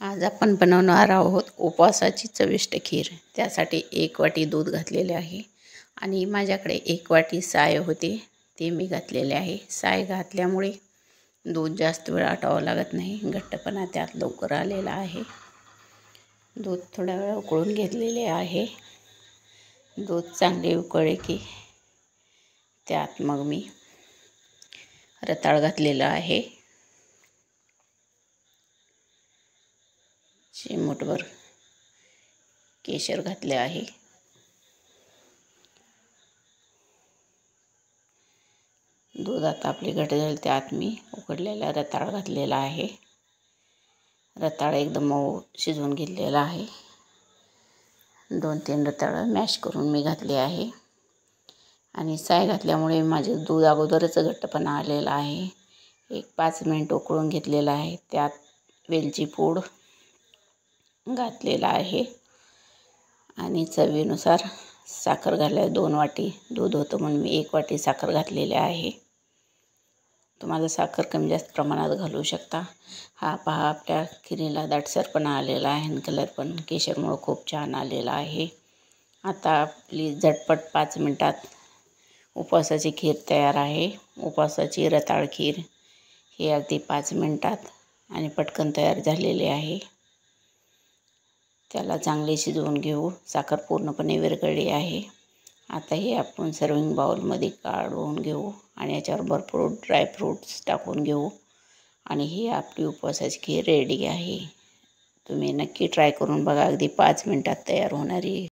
आज आपण बनवणार आहोत उपवासाची चविष्ट खीर. त्यासाठी 1 वाटी दूध घातलेले आहे आणि माझ्याकडे 1 वाटी साय होते, ते मी घातलेले आहे. साय घातल्यामुळे दूध जास्त वेळ आटावं लागत नाही, घट्टपणा त्यात लवकर आलेला आहे. दूध थोडा वेळ उकळून घेतलेले आहे. दूध चांगले उकळले की त्यात मग मी रताळ घातलेलं आहे. चिमूटभर केशर घातले आहे. दूध आता आपले घट झाले, त्यात मी उकडलेला रताळ घातलेला आहे. रताळ एकदम मऊ शिजवून घेतलेला आहे. 2-3 रताळ मॅश करून मी घातले आहे आणि साय घातल्यामुळे माझे दूध अगोदरच घट्टपणा आलेला आहे. 1-5 मिनिट उकळून घेतलेला आहे. त्यात वेलची पूड घातलेला आहे आणि चवीनुसार साखर घातल्या. 2 वाटी दूध होतं म्हणून मी 1 वाटी साखर घातलेली आहे. तुम्हाला साखर कमी जास्त प्रमाणात घालू शकता. हा पहा, आपल्या खिरीला दाटसरपणा आलेला आहे आणि कलर पण केशरमुळं खूप छान आलेला आहे. आता आपली झटपट 5 मिनिटात उपवासाची खीर तयार आहे. उपवासाची रताळ खीर ही अगदी 5 मिनिटात आणि पटकन तयार झालेली आहे. त्याला चांगले शिजवून घेऊ. साखर पूर्णपणे विरघळली आहे. आता हे आपण सर्विंग बाउलमध्ये काढून घेऊ आणि याच्यावर भरपूर ड्रायफ्रूट्स टाकून घेऊ आणि ही आपली उपवासाची खीर रेडी आहे. तुम्ही नक्की ट्राय करून बघा. अगदी 5 मिनिटात तयार होणारी